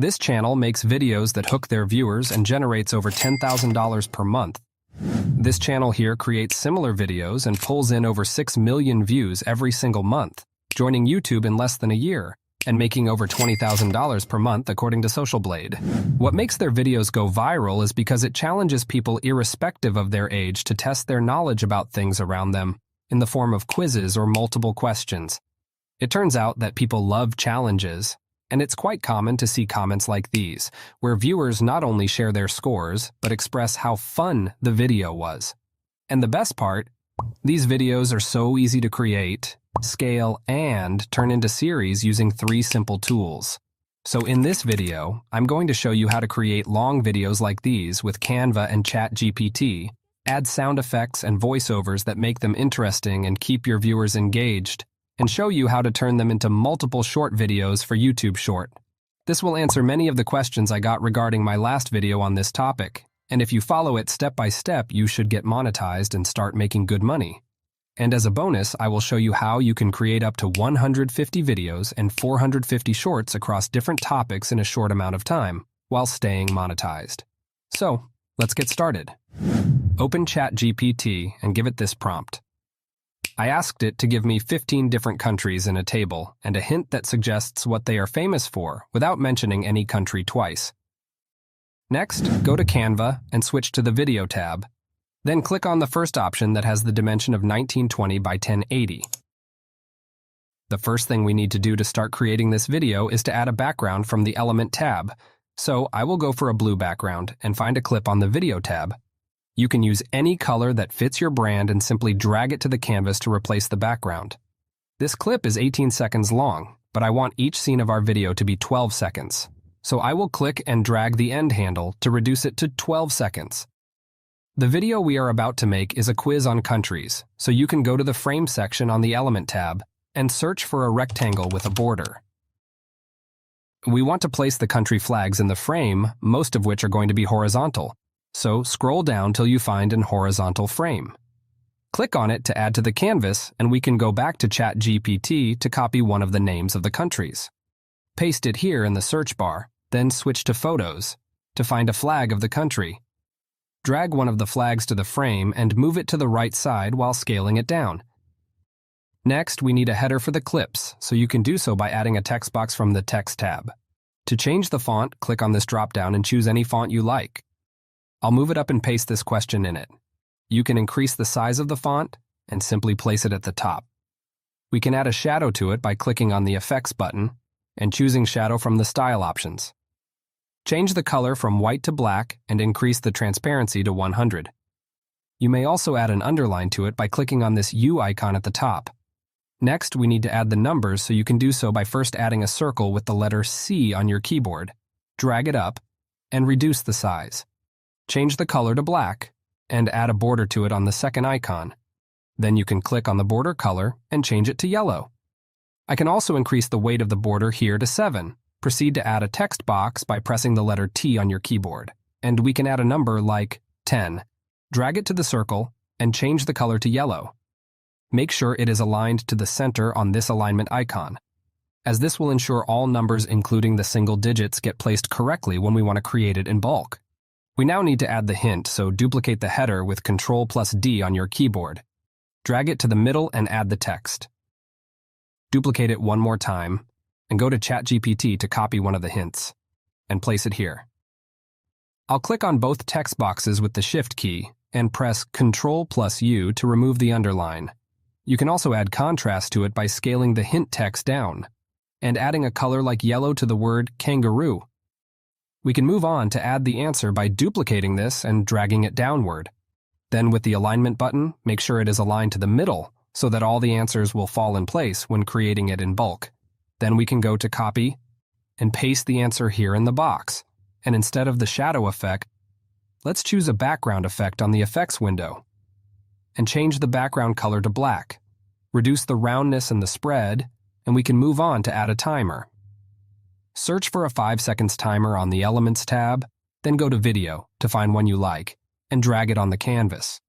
This channel makes videos that hook their viewers and generates over $10,000 per month. This channel here creates similar videos and pulls in over 6 million views every single month, joining YouTube in less than a year, and making over $20,000 per month according to Social Blade. What makes their videos go viral is because it challenges people irrespective of their age to test their knowledge about things around them in the form of quizzes or multiple questions. It turns out that people love challenges, and it's quite common to see comments like these, where viewers not only share their scores, but express how fun the video was. And the best part, these videos are so easy to create, scale, and turn into series using 3 simple tools. So in this video, I'm going to show you how to create long videos like these with Canva and ChatGPT, add sound effects and voiceovers that make them interesting and keep your viewers engaged, and show you how to turn them into multiple short videos for YouTube Short. This will answer many of the questions I got regarding my last video on this topic, and if you follow it step by step, you should get monetized and start making good money. And as a bonus, I will show you how you can create up to 150 videos and 450 shorts across different topics in a short amount of time, while staying monetized. So, let's get started. Open ChatGPT and give it this prompt. I asked it to give me 15 different countries in a table and a hint that suggests what they are famous for without mentioning any country twice. Next, go to Canva and switch to the Video tab. Then click on the first option that has the dimension of 1920 by 1080. The first thing we need to do to start creating this video is to add a background from the Element tab. So I will go for a blue background and find a clip on the Video tab. You can use any color that fits your brand and simply drag it to the canvas to replace the background. This clip is 18 seconds long, but I want each scene of our video to be 12 seconds. So I will click and drag the end handle to reduce it to 12 seconds. The video we are about to make is a quiz on countries, so you can go to the Frame section on the Element tab and search for a rectangle with a border. We want to place the country flags in the frame, most of which are going to be horizontal. So scroll down till you find an horizontal frame. Click on it to add to the canvas, and we can go back to ChatGPT to copy one of the names of the countries. Paste it here in the search bar, then switch to Photos to find a flag of the country. Drag one of the flags to the frame and move it to the right side while scaling it down. Next, we need a header for the clips, so you can do so by adding a text box from the Text tab. To change the font, click on this drop-down and choose any font you like. I'll move it up and paste this question in it. You can increase the size of the font and simply place it at the top. We can add a shadow to it by clicking on the Effects button and choosing Shadow from the Style options. Change the color from white to black and increase the transparency to 100. You may also add an underline to it by clicking on this U icon at the top. Next, we need to add the numbers, so you can do so by first adding a circle with the letter C on your keyboard. Drag it up and reduce the size. Change the color to black, and add a border to it on the second icon. Then you can click on the border color and change it to yellow. I can also increase the weight of the border here to 7. Proceed to add a text box by pressing the letter T on your keyboard, and we can add a number like 10. Drag it to the circle and change the color to yellow. Make sure it is aligned to the center on this alignment icon, as this will ensure all numbers including the single digits get placed correctly when we want to create it in bulk. We now need to add the hint, so duplicate the header with Ctrl+D on your keyboard. Drag it to the middle and add the text. Duplicate it one more time, and go to ChatGPT to copy one of the hints, and place it here. I'll click on both text boxes with the Shift key, and press Ctrl+U to remove the underline. You can also add contrast to it by scaling the hint text down, and adding a color like yellow to the word kangaroo. We can move on to add the answer by duplicating this and dragging it downward. Then with the alignment button, make sure it is aligned to the middle so that all the answers will fall in place when creating it in bulk. Then we can go to Copy and paste the answer here in the box. And instead of the shadow effect, let's choose a background effect on the effects window and change the background color to black. Reduce the roundness and the spread, and we can move on to add a timer. Search for a 5 seconds timer on the Elements tab, then go to Video to find one you like, and drag it on the canvas.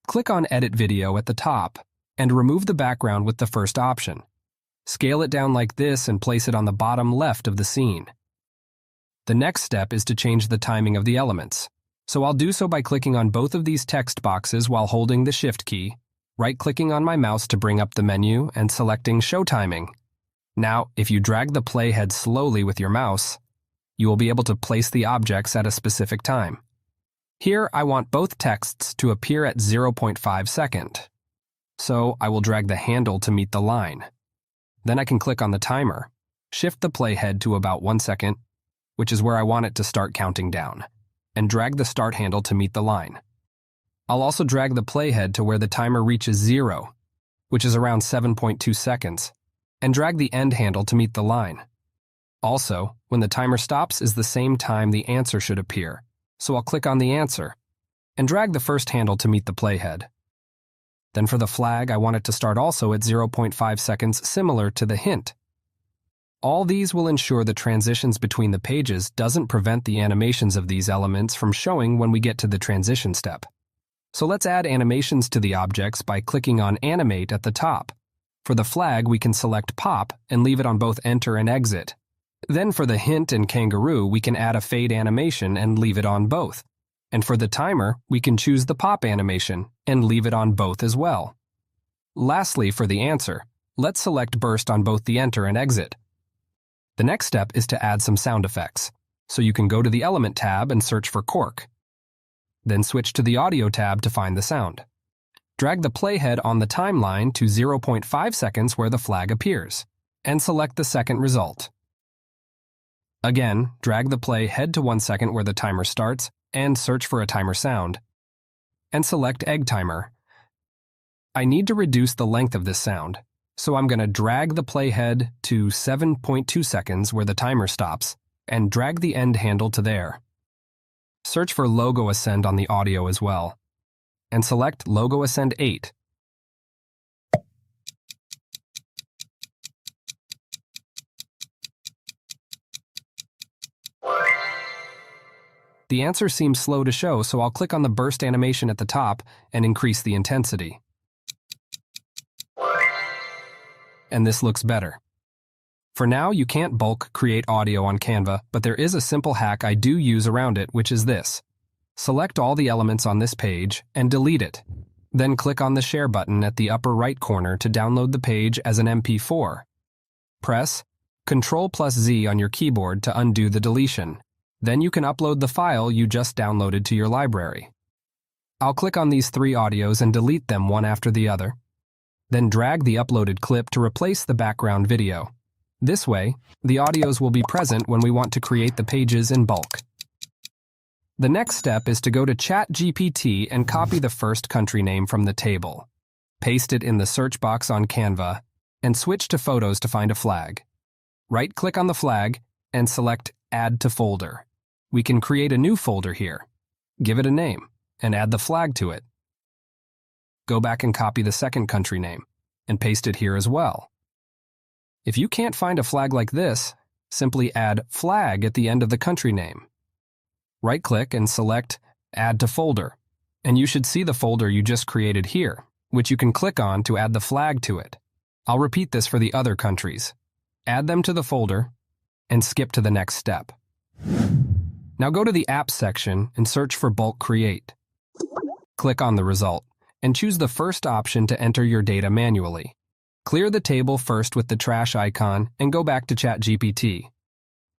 Click on Edit Video at the top, and remove the background with the first option. Scale it down like this and place it on the bottom left of the scene. The next step is to change the timing of the elements. So I'll do so by clicking on both of these text boxes while holding the Shift key, right-clicking on my mouse to bring up the menu, and selecting Show Timing. Now, if you drag the playhead slowly with your mouse, you will be able to place the objects at a specific time. Here, I want both texts to appear at 0.5 second. So I will drag the handle to meet the line. Then I can click on the timer, shift the playhead to about 1 second, which is where I want it to start counting down, and drag the start handle to meet the line. I'll also drag the playhead to where the timer reaches 0, which is around 7.2 seconds, and drag the end handle to meet the line. Also, when the timer stops is the same time the answer should appear, so I'll click on the answer, and drag the first handle to meet the playhead. Then for the flag, I want it to start also at 0.5 seconds, similar to the hint. All these will ensure the transitions between the pages doesn't prevent the animations of these elements from showing when we get to the transition step. So let's add animations to the objects by clicking on Animate at the top. For the flag, we can select Pop and leave it on both Enter and Exit. Then for the hint and kangaroo, we can add a fade animation and leave it on both. And for the timer, we can choose the pop animation and leave it on both as well. Lastly, for the answer, let's select burst on both the Enter and Exit. The next step is to add some sound effects. So you can go to the Element tab and search for cork. Then switch to the Audio tab to find the sound. Drag the playhead on the timeline to 0.5 seconds where the flag appears, and select the second result. Again, drag the playhead to 1 second where the timer starts, and search for a timer sound, and select Egg Timer. I need to reduce the length of this sound, so I'm going to drag the playhead to 7.2 seconds where the timer stops, and drag the end handle to there. Search for Logo Ascend on the audio as well, and select Logo Ascend 8. The answer seems slow to show, so I'll click on the burst animation at the top and increase the intensity. And this looks better. For now, you can't bulk create audio on Canva, but there is a simple hack I do use around it, which is this. Select all the elements on this page and delete it. Then click on the Share button at the upper right corner to download the page as an MP4. Press Ctrl+Z on your keyboard to undo the deletion. Then you can upload the file you just downloaded to your library. I'll click on these 3 audios and delete them one after the other. Then drag the uploaded clip to replace the background video. This way, the audios will be present when we want to create the pages in bulk. The next step is to go to ChatGPT and copy the first country name from the table. Paste it in the search box on Canva, and switch to Photos to find a flag. Right-click on the flag and select Add to Folder. We can create a new folder here, give it a name, and add the flag to it. Go back and copy the second country name, and paste it here as well. If you can't find a flag like this, simply add flag at the end of the country name. Right-click and select Add to Folder, and you should see the folder you just created here, which you can click on to add the flag to it. I'll repeat this for the other countries. Add them to the folder, and skip to the next step. Now go to the Apps section and search for Bulk Create. Click on the result, and choose the first option to enter your data manually. Clear the table first with the trash icon and go back to ChatGPT.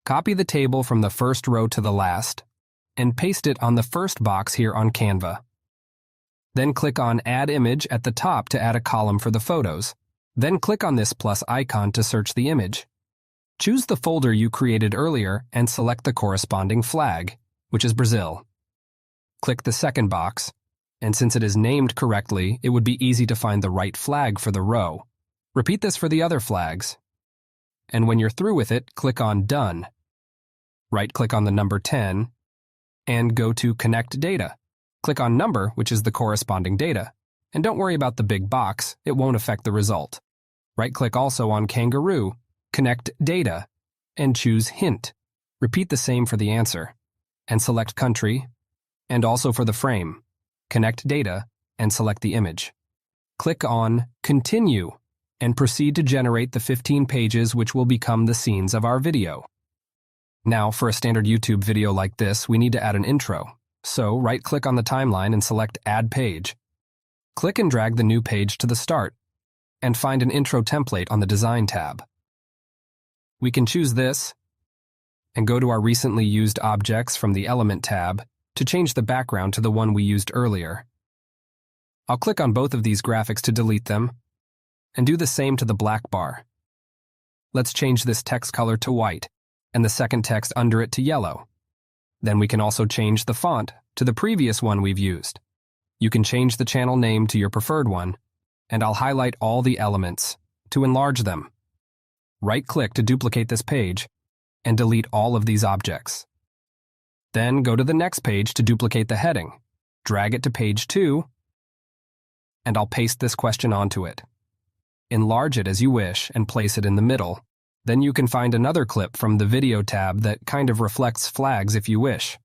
Copy the table from the first row to the last, and paste it on the first box here on Canva. Then click on Add Image at the top to add a column for the photos. Then click on this plus icon to search the image. Choose the folder you created earlier and select the corresponding flag, which is Brazil. Click the second box, and since it is named correctly, it would be easy to find the right flag for the row. Repeat this for the other flags. And when you're through with it, click on Done. Right-click on the number 10, and go to Connect Data. Click on Number, which is the corresponding data. And don't worry about the big box, it won't affect the result. Right-click also on Kangaroo, Connect Data, and choose Hint. Repeat the same for the answer, and select Country, and also for the frame. Connect Data, and select the image. Click on Continue, and proceed to generate the 15 pages which will become the scenes of our video. Now, for a standard YouTube video like this, we need to add an intro. So, right-click on the timeline and select Add Page. Click and drag the new page to the start, and find an intro template on the Design tab. We can choose this, and go to our recently used objects from the Element tab to change the background to the one we used earlier. I'll click on both of these graphics to delete them, and do the same to the black bar. Let's change this text color to white, and the second text under it to yellow. Then we can also change the font to the previous one we've used. You can change the channel name to your preferred one, and I'll highlight all the elements to enlarge them. Right-click to duplicate this page, and delete all of these objects. Then go to the next page to duplicate the heading. Drag it to page 2, and I'll paste this question onto it. Enlarge it as you wish and place it in the middle. Then you can find another clip from the Video tab that kind of reflects flags if you wish.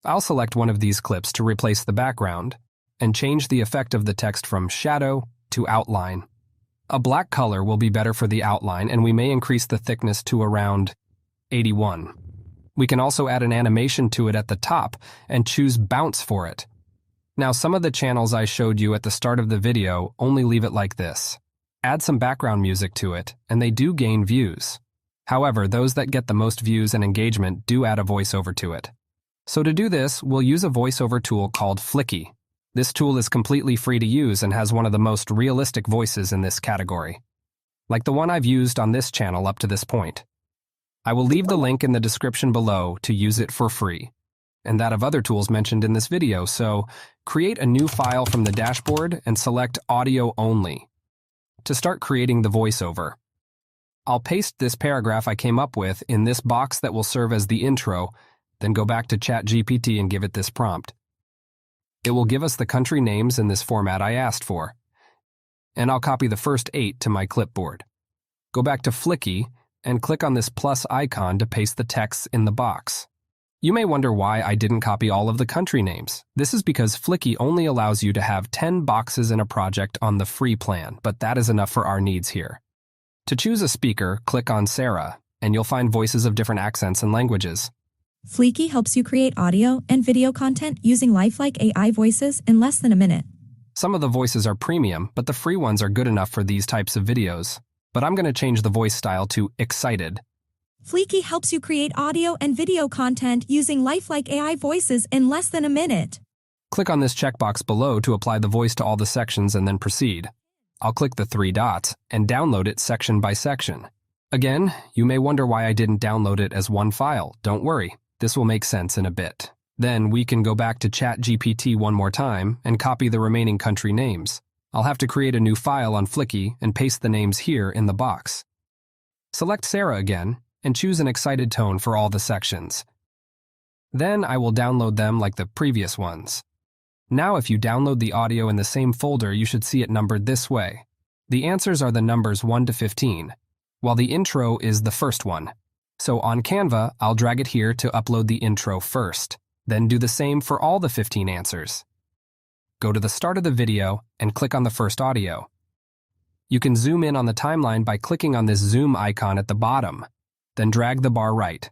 I'll select one of these clips to replace the background and change the effect of the text from shadow to outline. A black color will be better for the outline, and we may increase the thickness to around 81. We can also add an animation to it at the top and choose bounce for it. Now, some of the channels I showed you at the start of the video only leave it like this. Add some background music to it, and they do gain views. However, those that get the most views and engagement do add a voiceover to it. So to do this, we'll use a voiceover tool called Fliki. This tool is completely free to use and has one of the most realistic voices in this category, like the one I've used on this channel up to this point. I will leave the link in the description below to use it for free, and that of other tools mentioned in this video, so create a new file from the dashboard and select Audio Only to start creating the voiceover. I'll paste this paragraph I came up with in this box that will serve as the intro, then go back to ChatGPT and give it this prompt. It will give us the country names in this format I asked for, and I'll copy the first 8 to my clipboard. Go back to Fliki and click on this plus icon to paste the text in the box. You may wonder why I didn't copy all of the country names. This is because Fliki only allows you to have 10 boxes in a project on the free plan, but that is enough for our needs here. To choose a speaker, click on Sarah, and you'll find voices of different accents and languages. Fliki helps you create audio and video content using lifelike AI voices in less than a minute. Some of the voices are premium, but the free ones are good enough for these types of videos. But I'm going to change the voice style to excited. Fliki helps you create audio and video content using lifelike AI voices in less than a minute. Click on this checkbox below to apply the voice to all the sections and then proceed. I'll click the 3 dots and download it section by section. Again, you may wonder why I didn't download it as one file. Don't worry, this will make sense in a bit. Then we can go back to ChatGPT one more time and copy the remaining country names. I'll have to create a new file on Fliki and paste the names here in the box. Select Sarah again and choose an excited tone for all the sections. Then I will download them like the previous ones. Now if you download the audio in the same folder, you should see it numbered this way. The answers are the numbers 1 to 15, while the intro is the first one. So on Canva, I'll drag it here to upload the intro first, then do the same for all the 15 answers. Go to the start of the video and click on the first audio. You can zoom in on the timeline by clicking on this zoom icon at the bottom, then drag the bar right.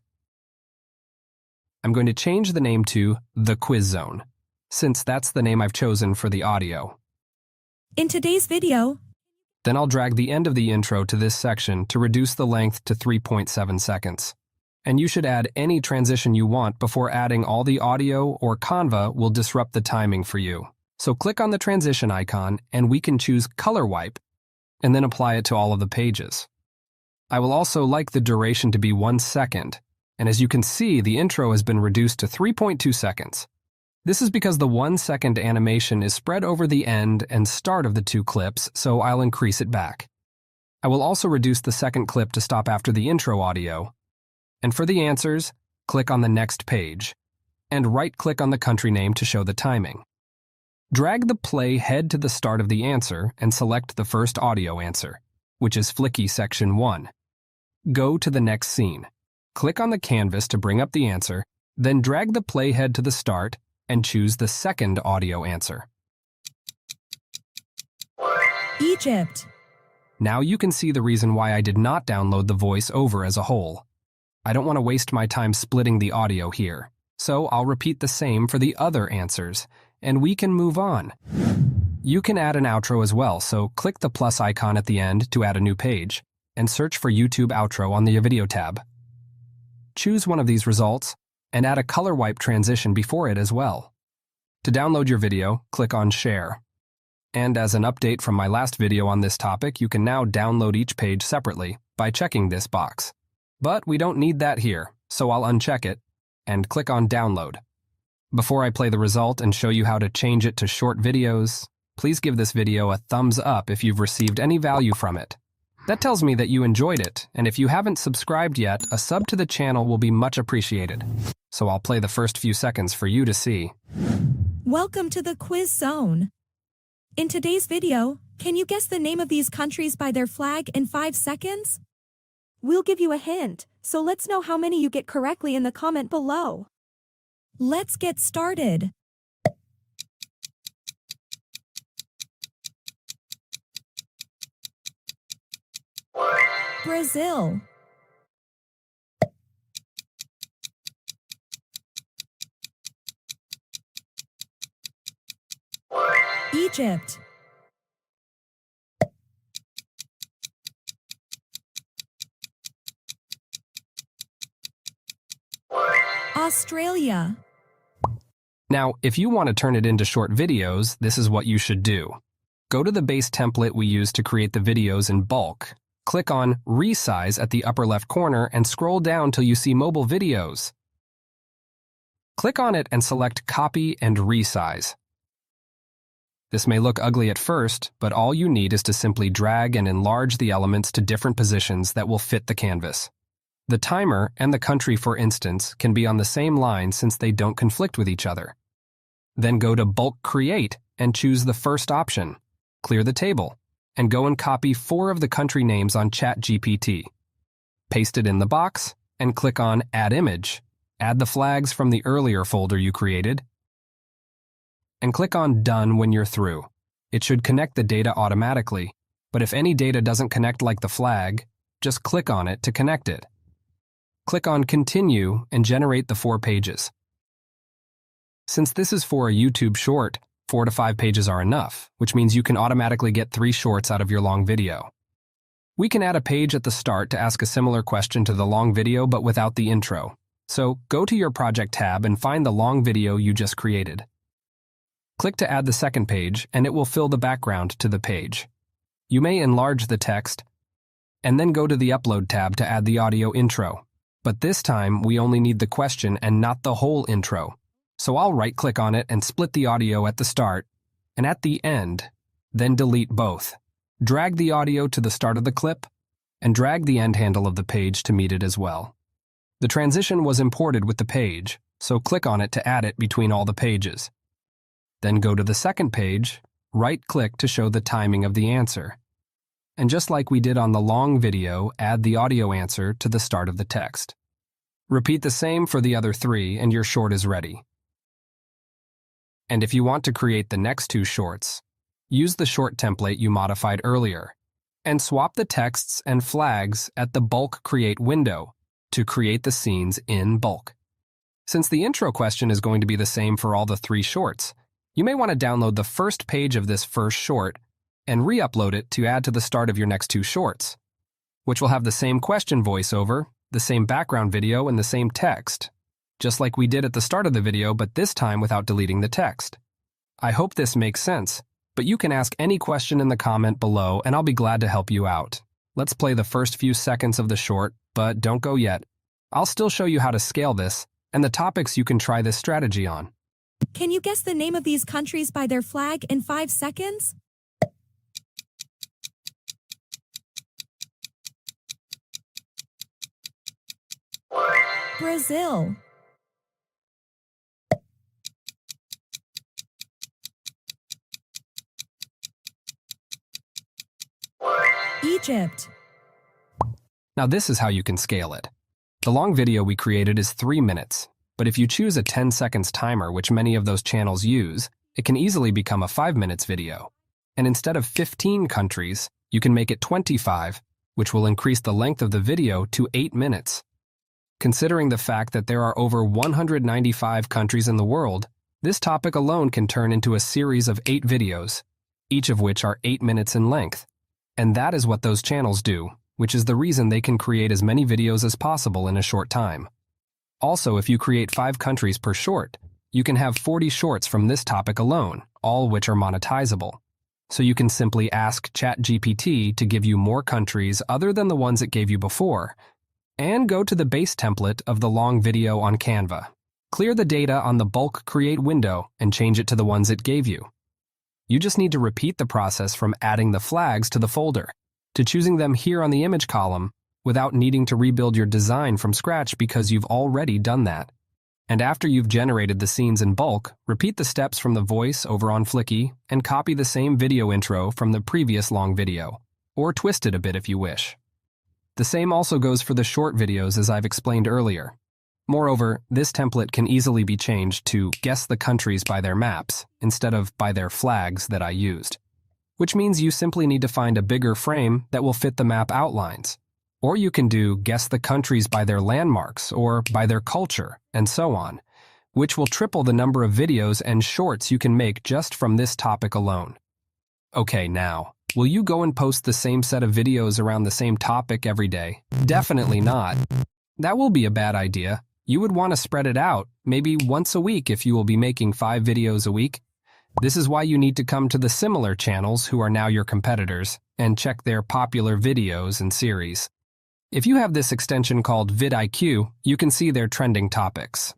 I'm going to change the name to The Quiz Zone, since that's the name I've chosen for the audio. In today's video, Then I'll drag the end of the intro to this section to reduce the length to 3.7 seconds. And you should add any transition you want before adding all the audio, or Canva will disrupt the timing for you. So click on the transition icon and we can choose Color Wipe and then apply it to all of the pages. I will also like the duration to be 1 second, and as you can see, the intro has been reduced to 3.2 seconds. This is because the 1 second animation is spread over the end and start of the 2 clips, so I'll increase it back. I will also reduce the second clip to stop after the intro audio. And for the answers, click on the next page, and right-click on the country name to show the timing. Drag the play head to the start of the answer and select the first audio answer, which is Fliki Section 1. Go to the next scene. Click on the canvas to bring up the answer, then drag the playhead to the start and choose the second audio answer. Egypt. Now you can see the reason why I did not download the voice over as a whole. I don't want to waste my time splitting the audio here, so I'll repeat the same for the other answers, and we can move on. You can add an outro as well, so click the plus icon at the end to add a new page, and search for YouTube outro on the video tab. Choose one of these results, and add a color wipe transition before it as well. To download your video, click on Share. And as an update from my last video on this topic, you can now download each page separately by checking this box. But we don't need that here, so I'll uncheck it and click on Download. Before I play the result and show you how to change it to short videos, please give this video a thumbs up if you've received any value from it. That tells me that you enjoyed it, and if you haven't subscribed yet, a sub to the channel will be much appreciated. So I'll play the first few seconds for you to see. Welcome to the quiz zone. In today's video, can you guess the name of these countries by their flag in 5 seconds? We'll give you a hint, so let's know how many you get correctly in the comment below. Let's get started. Brazil, Egypt, Australia. Now, if you want to turn it into short videos, this is what you should do. Go to the base template we use to create the videos in bulk. Click on Resize at the upper left corner and scroll down till you see mobile videos. Click on it and select Copy and Resize. This may look ugly at first, but all you need is to simply drag and enlarge the elements to different positions that will fit the canvas. The timer and the country, for instance, can be on the same line since they don't conflict with each other. Then go to Bulk Create and choose the first option, Clear the Table, and go and copy 4 of the country names on ChatGPT. Paste it in the box and click on Add Image. Add the flags from the earlier folder you created, and click on Done when you're through. It should connect the data automatically, but if any data doesn't connect like the flag, just click on it to connect it. Click on Continue and generate the 4 pages. Since this is for a YouTube short, 4 to 5 pages are enough, which means you can automatically get 3 shorts out of your long video. We can add a page at the start to ask a similar question to the long video but without the intro. So go to your project tab and find the long video you just created. Click to add the second page and it will fill the background to the page. You may enlarge the text and then go to the Upload tab to add the audio intro. But this time we only need the question and not the whole intro. So I'll right-click on it and split the audio at the start and at the end, then delete both. Drag the audio to the start of the clip and drag the end handle of the page to meet it as well. The transition was imported with the page, so click on it to add it between all the pages. Then go to the second page, right-click to show the timing of the answer. And just like we did on the long video, add the audio answer to the start of the text. Repeat the same for the other 3 and your short is ready. And if you want to create the next 2 shorts, use the short template you modified earlier and swap the texts and flags at the Bulk Create window to create the scenes in bulk. Since the intro question is going to be the same for all the 3 shorts, you may want to download the first page of this first short and re-upload it to add to the start of your next 2 shorts, which will have the same question voiceover, the same background video, and the same text, just like we did at the start of the video, but this time without deleting the text. I hope this makes sense, but you can ask any question in the comment below and I'll be glad to help you out. Let's play the first few seconds of the short, but don't go yet. I'll still show you how to scale this and the topics you can try this strategy on. Can you guess the name of these countries by their flag in 5 seconds? Brazil, Egypt. Now this is how you can scale it. The long video we created is 3 minutes, but if you choose a 10 seconds timer, which many of those channels use, it can easily become a 5 minutes video. And instead of 15 countries, you can make it 25, which will increase the length of the video to 8 minutes. Considering the fact that there are over 195 countries in the world, this topic alone can turn into a series of 8 videos, each of which are 8 minutes in length. And that is what those channels do, which is the reason they can create as many videos as possible in a short time. Also, if you create 5 countries per short, you can have 40 shorts from this topic alone, all which are monetizable. So you can simply ask ChatGPT to give you more countries other than the ones it gave you before, and go to the base template of the long video on Canva. Clear the data on the bulk create window and change it to the ones it gave you. You just need to repeat the process from adding the flags to the folder, to choosing them here on the image column, without needing to rebuild your design from scratch because you've already done that. And after you've generated the scenes in bulk, repeat the steps from the voice over on Fliki and copy the same video intro from the previous long video, or twist it a bit if you wish. The same also goes for the short videos as I've explained earlier. Moreover, this template can easily be changed to guess the countries by their maps instead of by their flags that I used, which means you simply need to find a bigger frame that will fit the map outlines. Or you can do guess the countries by their landmarks or by their culture, and so on, which will triple the number of videos and shorts you can make just from this topic alone. Okay, now, will you go and post the same set of videos around the same topic every day? Definitely not. That will be a bad idea. You would want to spread it out, maybe once a week if you will be making 5 videos a week. This is why you need to come to the similar channels who are now your competitors and check their popular videos and series. If you have this extension called vidIQ, you can see their trending topics.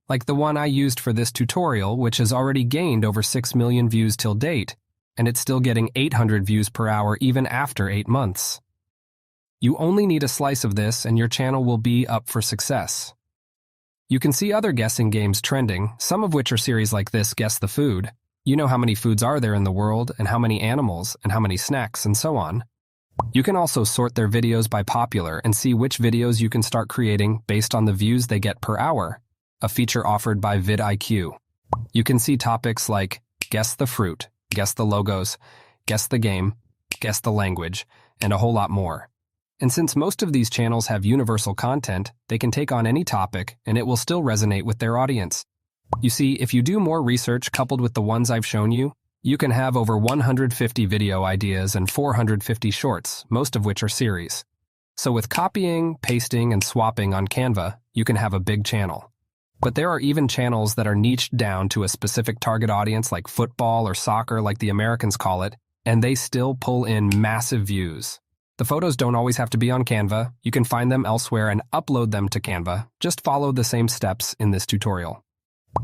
Like the one I used for this tutorial, which has already gained over 6 million views till date, and it's still getting 800 views per hour even after 8 months. You only need a slice of this and your channel will be up for success. You can see other guessing games trending, some of which are series like this Guess the Food. You know how many foods are there in the world, and how many animals, and how many snacks, and so on. You can also sort their videos by popular and see which videos you can start creating based on the views they get per hour, a feature offered by vidIQ. You can see topics like Guess the Fruit, Guess the Logos, Guess the Game, Guess the Language, and a whole lot more. And since most of these channels have universal content, they can take on any topic and it will still resonate with their audience. You see, if you do more research coupled with the ones I've shown you, you can have over 150 video ideas and 450 shorts, most of which are series. So with copying, pasting, and swapping on Canva, you can have a big channel. But there are even channels that are niched down to a specific target audience like football or soccer like the Americans call it, and they still pull in massive views. The photos don't always have to be on Canva. You can find them elsewhere and upload them to Canva. Just follow the same steps in this tutorial.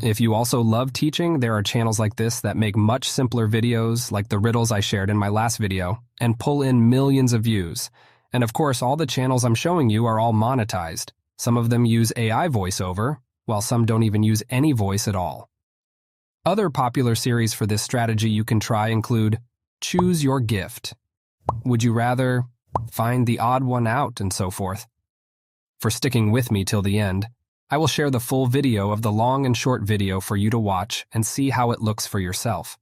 If you also love teaching, there are channels like this that make much simpler videos like the riddles I shared in my last video and pull in millions of views. And of course, all the channels I'm showing you are all monetized. Some of them use AI voiceover, while some don't even use any voice at all. Other popular series for this strategy you can try include Choose Your Gift. Would you rather? Find the odd one out, and so forth. For sticking with me till the end, I will share the full video of the long and short video for you to watch and see how it looks for yourself.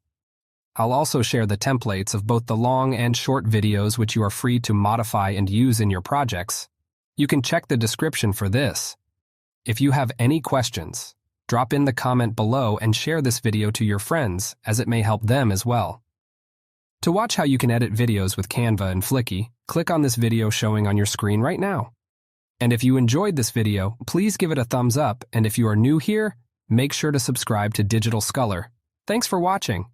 I'll also share the templates of both the long and short videos which you are free to modify and use in your projects. You can check the description for this. If you have any questions, drop in the comment below and share this video to your friends as it may help them as well. To watch how you can edit videos with Canva and Fliki, click on this video showing on your screen right now. And if you enjoyed this video, please give it a thumbs up, and if you are new here, make sure to subscribe to Digital Scholar. Thanks for watching.